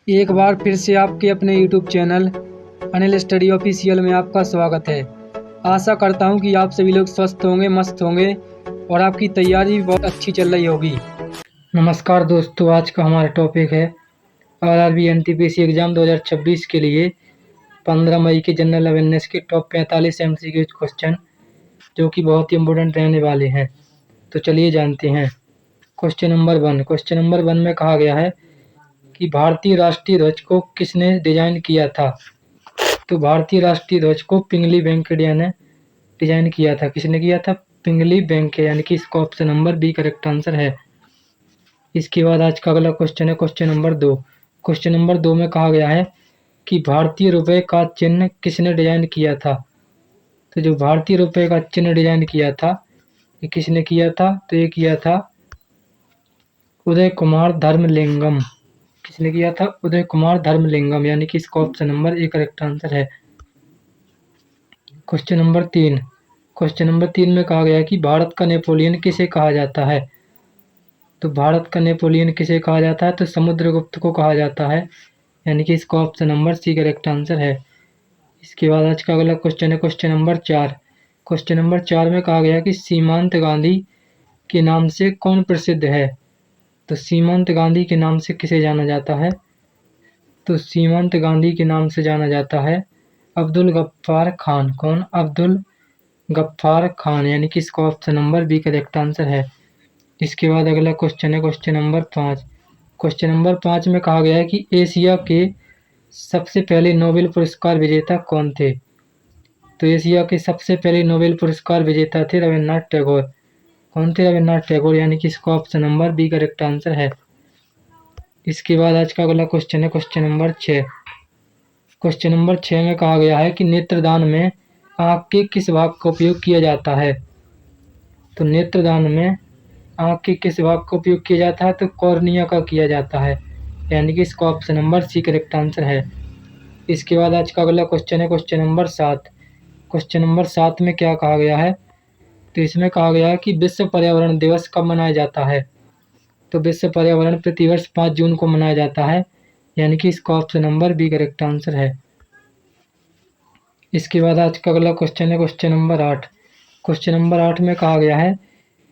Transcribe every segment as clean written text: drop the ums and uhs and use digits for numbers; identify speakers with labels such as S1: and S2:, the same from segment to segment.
S1: एक बार फिर से आपके अपने YouTube channel Anil study official में आपका स्वागत है। आशा करता हूं कि आप सभी लोग स्वस्थ होंगे, मस्त होंगे और आपकी तैयारी भी बहुत अच्छी चल रही होगी। नमस्कार दोस्तों, आज का हमारा टॉपिक है आरआरबी एनटीपीसी एग्ज़ाम 2026 के लिए 15 मई के जनरल अवेयरनेस के टॉप 45 MCQ क्वेश्चन, जो कि बहुत ही इम्पोर्टेंट रहने वाले हैं। तो चलिए जानते हैं। क्वेश्चन नंबर वन में कहा गया है कि भारतीय राष्ट्रीय ध्वज को किसने डिजाइन किया था। तो भारतीय राष्ट्रीय ध्वज को पिंगली वेंकैया ने डिजाइन किया था। किसने किया था? पिंगली वेंकैया, यानी कि इसका option number B correct answer है। इसके बाद आज का अगला क्वेश्चन है क्वेश्चन नंबर 2। क्वेश्चन नंबर 2 में कहा गया है कि भारतीय रुपए का चिन्ह किसने डिजाइन किया था। तो जो भारतीय रुपए का चिन्ह डिजाइन किया था, ये किसने किया था? तो ये किया था उदय कुमार धर्मलिंगम। किसने किया था? उदय कुमार धर्मलिंगम, यानी कि इसका option number A correct answer है। क्वेश्चन नंबर तीन में कहा गया है कि भारत का नेपोलियन किसे कहा जाता है। तो भारत का नेपोलियन किसे कहा जाता है? तो समुद्रगुप्त को कहा जाता है, यानी कि इसका option number C correct answer है। इसके बाद आज का अगला क्वेश्चन है क्वेश्चन नंबर 4। क्वेश्चन नंबर 4 में कहा गया है कि सीमांत गांधी के नाम से कौन प्रसिद्ध है। तो सीमांत गांधी के नाम से किसे जाना जाता है? तो सीमांत गांधी के नाम से जाना जाता है अब्दुल गफ्फार खान। कौन? अब्दुल गफ्फार खान, यानी कि इसका option number B correct answer है। इसके बाद अगला क्वेश्चन है क्वेश्चन नंबर 5। क्वेश्चन नंबर 5 में कहा गया है कि एशिया के सबसे पहले नोबेल पुरस्कार विजेता कौन थे। तो एशिया के सबसे पहले नोबेल पुरस्कार विजेता थे रविन्द्रनाथ टैगोर। कौन थे? रविन्द्रनाथ टैगोर, यानी कि इसका option number B correct answer है। इसके बाद आज का अगला क्वेश्चन है क्वेश्चन नंबर 6। क्वेश्चन नंबर 6 में कहा गया है कि नेत्रदान में आँख के किस भाग का उपयोग किया जाता है। तो नेत्रदान में आँख के किस भाग का उपयोग किया जाता है? तो कॉर्निया का किया जाता है, यानी कि इसका option number C correct answer है। इसके बाद आज का अगला क्वेश्चन है क्वेश्चन नंबर 7। क्वेश्चन नंबर 7 में क्या कहा गया है? तो इसमें कहा गया है कि विश्व पर्यावरण दिवस कब मनाया जाता है। तो विश्व पर्यावरण प्रतिवर्ष 5 जून को मनाया जाता है, यानी कि इसका option number B correct answer है। इसके बाद आज का अगला क्वेश्चन है क्वेश्चन नंबर 8। क्वेश्चन नंबर 8 में कहा गया है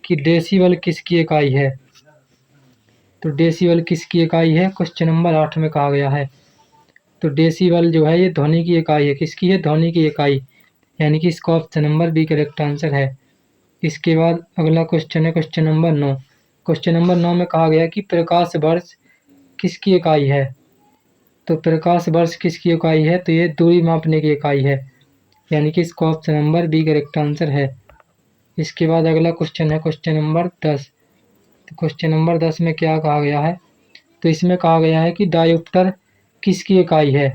S1: कि डेसिबल किसकी इकाई है। तो डेसिबल किसकी इकाई है? क्वेश्चन नंबर 8 में कहा गया है। तो डेसिबल जो है ये ध्वनि की इकाई है। किसकी है? ध्वनि की इकाई, यानी कि इसका option number B correct answer है। इसके बाद अगला क्वेश्चन है क्वेश्चन नंबर 9। क्वेश्चन नंबर 9 में कहा गया कि प्रकाश वर्ष किसकी इकाई है। तो प्रकाश वर्ष किसकी इकाई है? तो ये दूरी मापने की इकाई है, यानी कि इसका option number B correct answer है। इसके बाद अगला क्वेश्चन है क्वेश्चन नंबर 10। तो क्वेश्चन नंबर 10 में क्या कहा गया है? तो इसमें कहा गया है कि डायोप्टर किसकी इकाई है।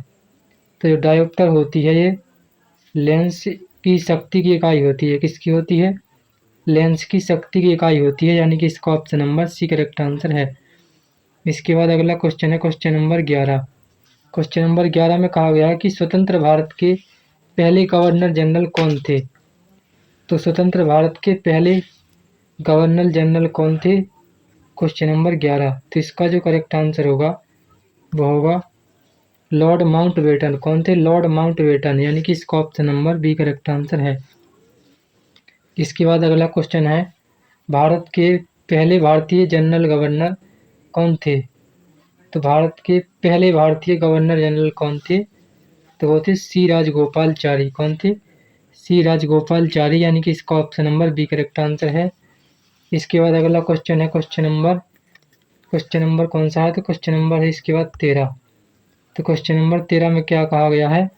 S1: तो जो डायोप्टर होती है ये लेंस की शक्ति की इकाई होती है। किसकी होती है? लेंस की शक्ति की इकाई होती है, यानी कि इसका option number C correct answer है। इसके बाद अगला क्वेश्चन है क्वेश्चन नंबर 11। क्वेश्चन नंबर 11 में कहा गया है कि स्वतंत्र भारत के पहले गवर्नर जनरल कौन थे। तो स्वतंत्र भारत के पहले गवर्नर जनरल कौन थे? Question number 11। तो इसका जो करेक्ट आंसर होगा वो होगा लॉर्ड माउंटबेटन। कौन थे? लॉर्ड माउंटबेटन, यानी कि इसका option number B correct answer है। इसके बाद अगला क्वेश्चन है भारत के पहले भारतीय जनरल गवर्नर कौन थे। तो भारत के पहले भारतीय गवर्नर जनरल कौन थे? तो वो थे सी राजगोपालचारी। कौन थे? सी राजगोपालचारी, यानी कि इसका option number B correct answer है। इसके बाद अगला क्वेश्चन है क्वेश्चन नंबर कौन सा है? तो क्वेश्चन नंबर है इसके बाद 13। तो क्वेश्चन नंबर 13 में क्या कहा गया है?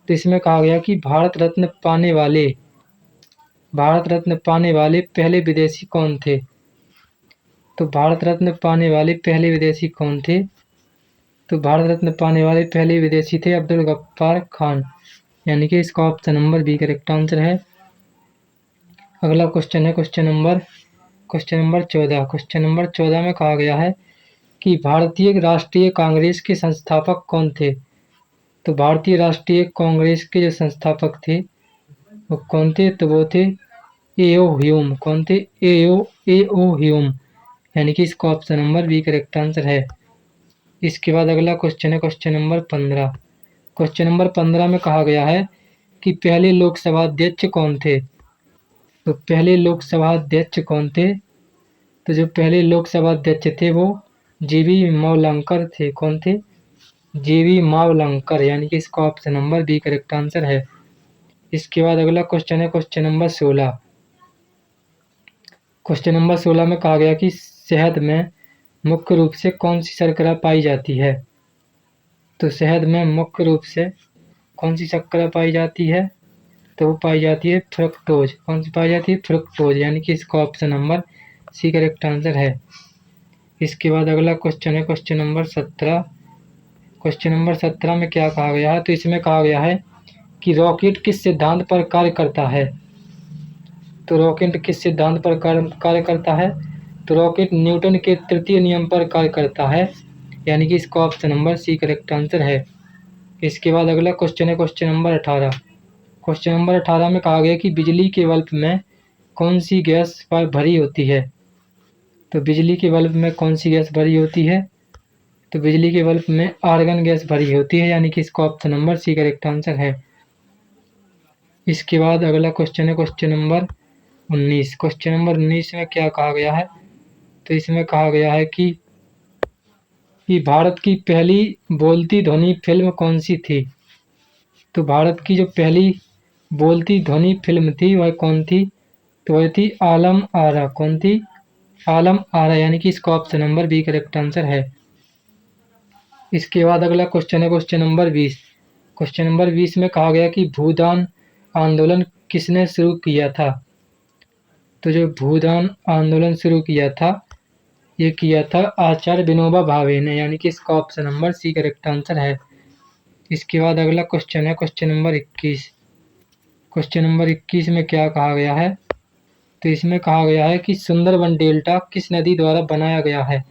S1: तो इसमें कहा गया कि भारत रत्न पाने वाले पहले विदेशी कौन थे। तो भारत रत्न पाने वाले पहले विदेशी कौन थे? तो भारत रत्न पाने वाले पहले विदेशी थे अब्दुल गफ्फार खान, यानी कि इसका option number B correct answer है। अगला क्वेश्चन है क्वेश्चन नंबर 14। क्वेश्चन नंबर 14 में कहा गया है कि भारतीय राष्ट्रीय कांग्रेस के संस्थापक कौन थे। तो भारतीय राष्ट्रीय कांग्रेस के जो संस्थापक थे वो कौन थे? तो वो थे एओ ह्यूम। कौन थे? एओ ह्यूम, यानी कि इसका option number B correct answer है। इसके बाद अगला क्वेश्चन है क्वेश्चन नंबर 15। क्वेश्चन नंबर 15 में कहा गया है कि पहले लोकसभा अध्यक्ष कौन थे। तो पहले लोकसभा अध्यक्ष कौन थे? तो जो पहले लोकसभा अध्यक्ष थे वो जीवी मावलंकर थे। कौन थे? जीवी मावलंकर, यानी कि इसका option number B correct answer है। इसके बाद अगला क्वेश्चन है क्वेश्चन नंबर 16। क्वेश्चन नंबर 16 में कहा गया कि शहद में मुख्य रूप से कौन सी शर्करा पाई जाती है। तो शहद में मुख्य रूप से कौन सी शर्करा पाई जाती है? तो वो पाई जाती है फ्रुक्टोज। कौन सी पाई जाती है? फ्रुक्टोज, यानी कि इसका option number C correct answer है। इसके बाद अगला क्वेश्चन है क्वेश्चन नंबर 17। क्वेश्चन नंबर 17 में क्या कहा गया है? तो इसमें कहा गया है कि रॉकेट किस सिद्धांत पर कार्य करता है। तो रॉकेट किस सिद्धांत पर कार्य करता है? तो रॉकेट न्यूटन के तृतीय नियम पर कार्य करता है, यानी कि इसका option number C correct answer है। इसके बाद अगला क्वेश्चन है क्वेश्चन नंबर 18। क्वेश्चन नंबर 18 में कहा गया कि बिजली के बल्ब में कौन सी गैस भरी होती है। तो बिजली के बल्ब में कौन सी गैस भरी होती है? तो बिजली के बल्ब में आर्गन गैस भरी होती है, यानी कि इसका option number C correct answer है। इसके बाद अगला क्वेश्चन है क्वेश्चन नंबर 19। क्वेश्चन नंबर 19 में क्या कहा गया है? तो इसमें कहा गया है कि भारत की पहली बोलती ध्वनि फिल्म कौन सी थी। तो भारत की जो पहली बोलती ध्वनि फिल्म थी वह कौन थी? तो वह थी आलम आरा। कौन थी? आलम आरा, यानी कि इसका option number B correct answer है। इसके बाद अगला क्वेश्चन है क्वेश्चन नंबर 20। क्वेश्चन नंबर 20 में कहा गया कि भूदान आंदोलन किसने शुरू किया था। तो जो भूदान आंदोलन शुरू किया था ये किया था आचार्य विनोबा भावे ने, यानी कि इसका option number C correct answer है। इसके बाद अगला क्वेश्चन है क्वेश्चन नंबर 21। क्वेश्चन नंबर 21 में क्या कहा गया है? तो इसमें कहा गया है कि सुंदरबन डेल्टा किस नदी द्वारा बनाया गया है।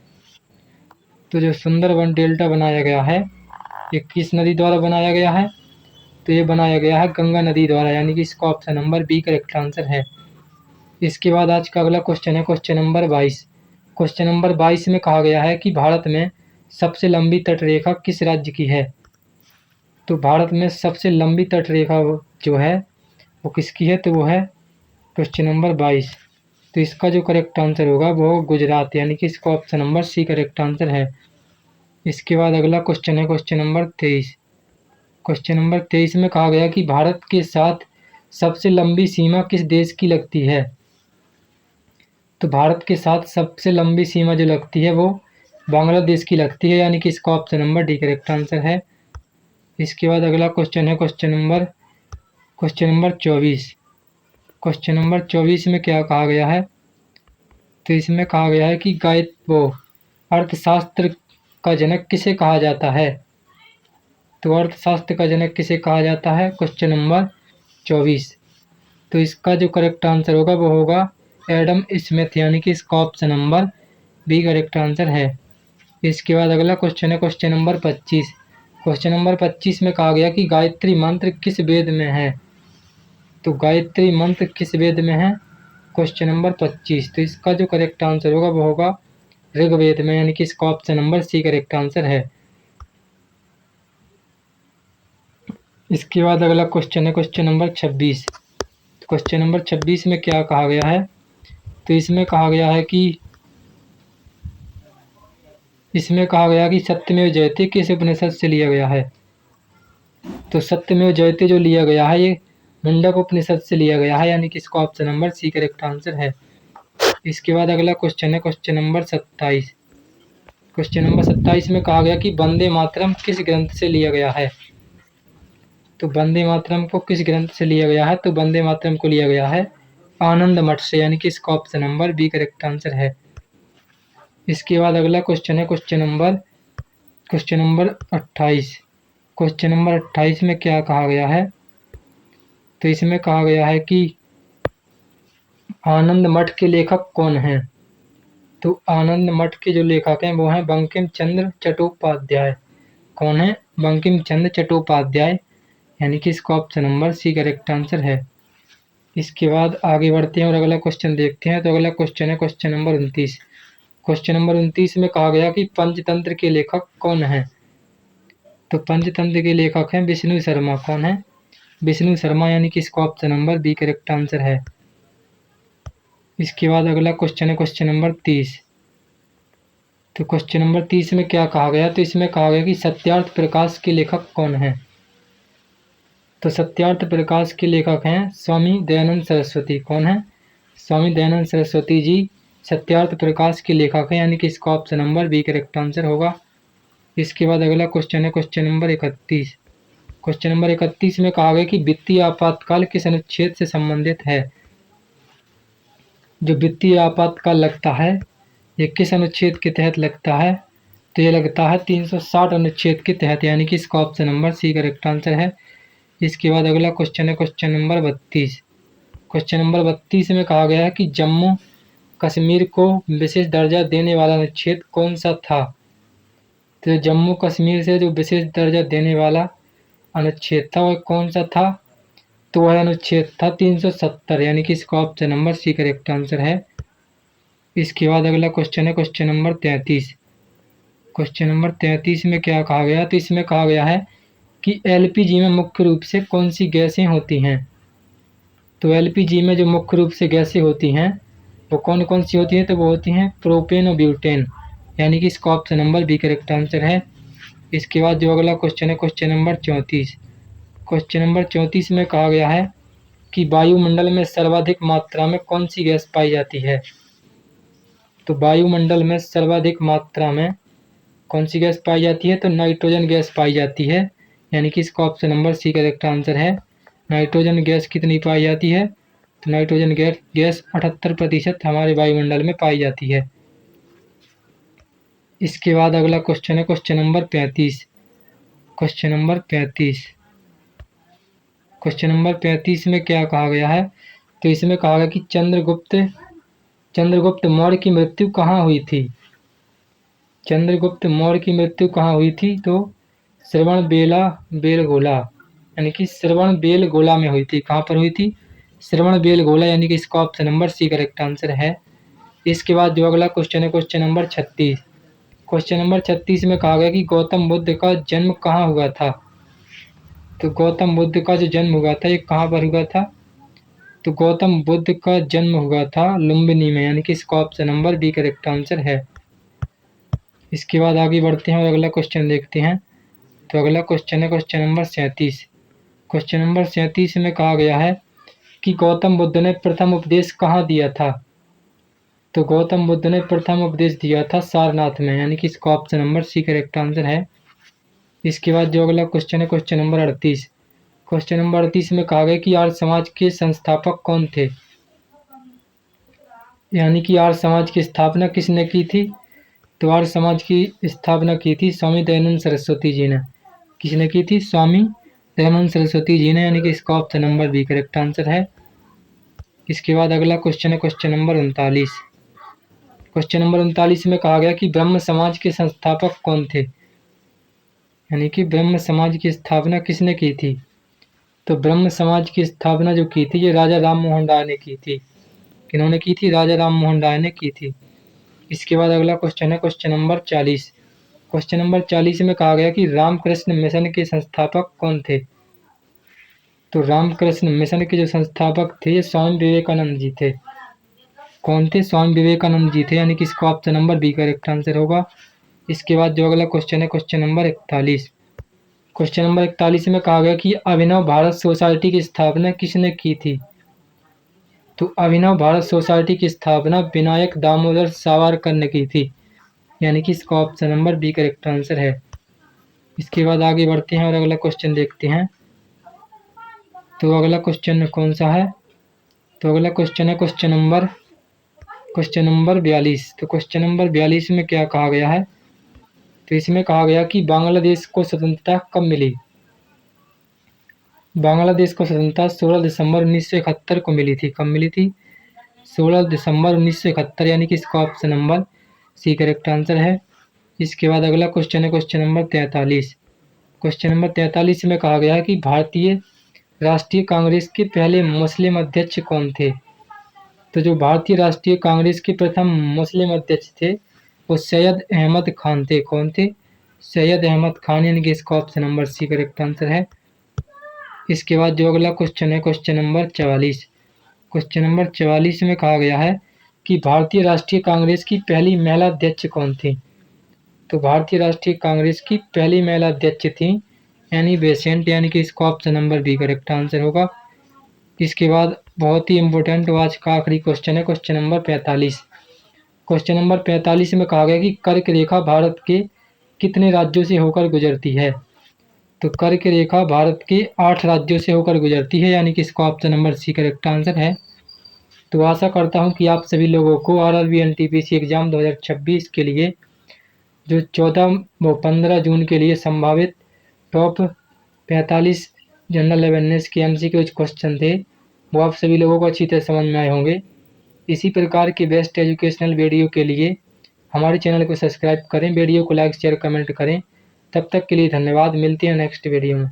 S1: तो जो सुंदरबन डेल्टा बनाया गया है ये किस नदी द्वारा बनाया गया है? तो ये बनाया गया है गंगा नदी द्वारा, यानी कि इसका option number B correct answer है। इसके बाद आज का अगला क्वेश्चन है क्वेश्चन नंबर 22। क्वेश्चन नंबर 22 में कहा गया है कि भारत में सबसे लंबी तटरेखा किस राज्य की है। तो भारत में सबसे लंबी तटरेखा जो है वो किसकी है? तो वो है क्वेश्चन नंबर 22। तो इसका जो करेक्ट आंसर होगा वो गुजरात, यानी कि इसका option number C correct answer है। इसके बाद अगला क्वेश्चन है क्वेश्चन नंबर 23। क्वेश्चन नंबर 23 में कहा गया कि भारत के साथ सबसे लंबी सीमा किस देश की लगती है। तो भारत के साथ सबसे लंबी सीमा जो लगती है वो बांग्लादेश की लगती है, यानी कि इसका option number D correct answer है। इसके बाद अगला क्वेश्चन है क्वेश्चन नंबर 24। क्वेश्चन नंबर 24 में क्या कहा गया है? तो इसमें कहा गया है कि अर्थशास्त्र का जनक किसे कहा जाता है। तो अर्थशास्त्र का जनक किसे कहा जाता है? Question number 24। तो इसका जो करेक्ट आंसर होगा वो होगा एडम स्मिथ, यानी कि इसका option number B correct answer है। इसके बाद अगला क्वेश्चन है क्वेश्चन नंबर 25। क्वेश्चन नंबर 25 में कहा गया कि गायत्री मंत्र किस वेद में है। तो गायत्री मंत्र किस वेद में है? Question number 25। तो इसका जो करेक्ट आंसर होगा वो होगा ऋग्वेद में, यानी कि इसका option number C correct answer है। इसके बाद अगला क्वेश्चन है क्वेश्चन नंबर 26। क्वेश्चन नंबर 26 में क्या कहा गया है? तो इसमें कहा गया है कि सत्यमेव जयते किस उपनिषद से लिया गया है। तो सत्यमेव जयते जो लिया गया है ये मुंडक उपनिषद से लिया गया है, यानी कि इसका option number C correct answer है। इसके बाद अगला क्वेश्चन है क्वेश्चन नंबर 27। क्वेश्चन नंबर 27 में कहा गया कि वंदे मातरम किस ग्रंथ से लिया गया है। तो वंदे मातरम को किस ग्रंथ से लिया गया है? तो वंदे मातरम को लिया गया है आनंद मठ से, यानी कि इसका option number B correct answer है। इसके बाद अगला क्वेश्चन है क्वेश्चन नंबर 28। क्वेश्चन नंबर 28 में क्या कहा गया है? तो इसमें कहा गया है कि आनंद मठ के लेखक कौन हैं। तो आनंद मठ के जो लेखक हैं वो हैं बंकिम चंद्र चट्टोपाध्याय। कौन है? बंकिम चंद्र चट्टोपाध्याय, यानी कि इसका option number C correct answer है। इसके बाद आगे बढ़ते हैं और अगला क्वेश्चन देखते हैं। तो अगला क्वेश्चन है क्वेश्चन नंबर 29। क्वेश्चन नंबर 29 में कहा गया कि पंचतंत्र के लेखक कौन हैं? तो पंचतंत्र के लेखक हैं विष्णु शर्मा। कौन है? विष्णु शर्मा, यानी कि इसका option number B correct answer है। इसके बाद अगला क्वेश्चन है क्वेश्चन नंबर 30। तो क्वेश्चन नंबर 30 में क्या कहा गया? तो इसमें कहा गया कि सत्यार्थ प्रकाश के लेखक कौन हैं? तो सत्यार्थ प्रकाश के लेखक हैं स्वामी दयानंद सरस्वती। कौन है? स्वामी दयानंद सरस्वती जी सत्यार्थ प्रकाश के लेखक हैं, यानी कि इसका option number B correct answer होगा। इसके बाद अगला क्वेश्चन है क्वेश्चन नंबर 31। क्वेश्चन नंबर 31 में कहा गया कि वित्तीय आपातकाल किस अनुच्छेद से संबंधित है? जो वित्तीय आपातकाल लगता है ये किस अनुच्छेद के तहत लगता है? तो ये लगता है 360 अनुच्छेद के तहत, यानी कि इसका option number C correct answer है। इसके बाद अगला क्वेश्चन है क्वेश्चन नंबर 32। क्वेश्चन नंबर 32 में कहा गया है कि जम्मू कश्मीर को विशेष दर्जा देने वाला अनुच्छेद कौन सा था? तो जम्मू कश्मीर से जो विशेष दर्जा देने वाला अनुच्छेद था वह कौन सा था? तो वह अनुच्छेद था 370, यानी कि इसका option number C correct answer है। इसके बाद अगला क्वेश्चन है क्वेश्चन नंबर 33। क्वेश्चन नंबर 33 में क्या कहा गया? तो इसमें कहा गया है कि एलपीजी में मुख्य रूप से कौन सी गैसें होती हैं? तो एलपीजी में जो मुख्य रूप से गैसें होती हैं वो कौन कौन सी होती हैं? तो वो होती हैं प्रोपेन और ब्यूटेन, यानी कि इसका option number B correct answer है। इसके बाद जो अगला क्वेश्चन है क्वेश्चन नंबर 34। क्वेश्चन नंबर 34 में कहा गया है कि वायुमंडल में सर्वाधिक मात्रा में कौन सी गैस पाई जाती है? तो वायुमंडल में सर्वाधिक मात्रा में कौन सी गैस पाई जाती है? तो नाइट्रोजन गैस पाई जाती है, यानी कि इसका option number C correct answer है। नाइट्रोजन गैस कितनी पाई जाती है? तो नाइट्रोजन गैस 78% हमारे वायुमंडल में पाई जाती है। इसके बाद अगला क्वेश्चन है question number 35। Question number 35। Question number 35 में क्या कहा गया है? तो इसमें कहा गया कि चंद्रगुप्त मौर्य की मृत्यु कहाँ हुई थी? चंद्रगुप्त मौर्य की मृत्यु कहाँ हुई थी? तो श्रवणबेलगोला, यानी कि श्रवणबेलगोला में हुई थी। कहाँ पर हुई थी? श्रवणबेलगोला, यानी कि इसका option number C correct answer है। इसके बाद जो अगला क्वेश्चन है क्वेश्चन नंबर 36। क्वेश्चन नंबर 36 में कहा गया कि गौतम बुद्ध का जन्म कहाँ हुआ था? तो गौतम बुद्ध का जो जन्म हुआ था ये कहाँ पर हुआ था? तो गौतम बुद्ध का जन्म हुआ था लुम्बिनी में, यानी कि इसका option number B correct answer है। इसके बाद आगे बढ़ते हैं और अगला क्वेश्चन देखते हैं। तो अगला क्वेश्चन है क्वेश्चन नंबर 37। क्वेश्चन नंबर 37 में कहा गया है कि गौतम बुद्ध ने प्रथम उपदेश कहाँ दिया था? तो गौतम बुद्ध ने प्रथम उपदेश दिया था सारनाथ में, यानी कि इसका option number C correct answer है। इसके बाद जो अगला क्वेश्चन है क्वेश्चन नंबर 38। क्वेश्चन नंबर 38 में कहा गया कि आर्य समाज के संस्थापक कौन थे? यानी कि आर्य समाज की स्थापना किसने की थी? तो आर्य समाज की स्थापना की थी स्वामी दयानंद सरस्वती जी ने। किसने की थी? स्वामी दयानंद सरस्वती जी ने, यानी कि इसका option number B correct answer है। इसके बाद अगला क्वेश्चन है क्वेश्चन नंबर 39। क्वेश्चन नंबर 39 में कहा गया कि ब्रह्म समाज के संस्थापक कौन थे? यानी कि ब्रह्म समाज की स्थापना किसने की थी? तो ब्रह्म समाज की स्थापना जो की थी ये राजा राम मोहन राय ने की थी। किन्होंने की थी? राजा राम मोहन राय ने की थी। इसके बाद अगला क्वेश्चन है क्वेश्चन नंबर 40। क्वेश्चन नंबर 40 में कहा गया कि रामकृष्ण मिशन के संस्थापक कौन थे? तो रामकृष्ण मिशन के जो संस्थापक थे ये स्वामी विवेकानंद जी थे। कौन थे? स्वामी विवेकानंद जी थे, यानी कि इसका option number B correct answer होगा। इसके बाद जो अगला क्वेश्चन है क्वेश्चन नंबर 41। क्वेश्चन नंबर 41 में कहा गया कि अभिनव भारत सोसाइटी की स्थापना किसने की थी? तो अभिनव भारत सोसाइटी की स्थापना विनायक दामोदर सावरकर ने की थी, यानी कि इसका option number B correct answer है। इसके बाद आगे बढ़ते हैं और अगला क्वेश्चन देखते हैं। तो अगला क्वेश्चन कौन सा है? तो अगला क्वेश्चन है क्वेश्चन नंबर 42। तो क्वेश्चन नंबर 42 में क्या कहा गया है? तो इसमें कहा गया कि बांग्लादेश को स्वतंत्रता कब मिली? बांग्लादेश को स्वतंत्रता 16 दिसंबर 1971 को मिली थी। कब मिली थी? 16 दिसंबर 1971, यानी कि इसका option number C correct answer है। इसके बाद अगला क्वेश्चन है क्वेश्चन नंबर 43। क्वेश्चन नंबर 43 में कहा गया है कि भारतीय राष्ट्रीय कांग्रेस के पहले मुस्लिम अध्यक्ष कौन थे? तो जो भारतीय राष्ट्रीय कांग्रेस के प्रथम मुस्लिम अध्यक्ष थे वो सैयद अहमद खान थे। कौन थे? सैयद अहमद खान, यानी कि इसका option number C correct answer है। इसके बाद जो अगला क्वेश्चन है, क्वेश्चन नंबर 44। क्वेश्चन नंबर 44 में कहा गया है कि भारतीय राष्ट्रीय कांग्रेस की पहली महिला अध्यक्ष कौन थी? तो भारतीय राष्ट्रीय कांग्रेस की पहली महिला अध्यक्ष थी एनी बेसेंट, यानी कि इसका option number B correct answer होगा। इसके बाद बहुत ही इंपॉर्टेंट आज का आखिरी क्वेश्चन है, क्वेश्चन नंबर 45। क्वेश्चन नंबर 45 में कहा गया कि कर्क रेखा भारत के कितने राज्यों से होकर गुजरती है? तो कर्क रेखा भारत के 8 राज्यों से होकर गुजरती है, यानी कि इसका option number C correct answer है। तो आशा करता हूं कि आप सभी लोगों को आरआरबी एनटीपीसी एग्जाम 2026 के लिए जो 14 व 15 जून के लिए संभावित टॉप 45 जनरल अवेयरनेस के एमसीक्यूज क्वेश्चन थे, वो आप सभी लोगों को अच्छी तरह समझ में आए होंगे। इसी प्रकार की बेस्ट एजुकेशनल वीडियो के लिए हमारे चैनल को सब्सक्राइब करें, वीडियो को लाइक शेयर कमेंट करें। तब तक के लिए धन्यवाद, मिलते हैं नेक्स्ट वीडियो में।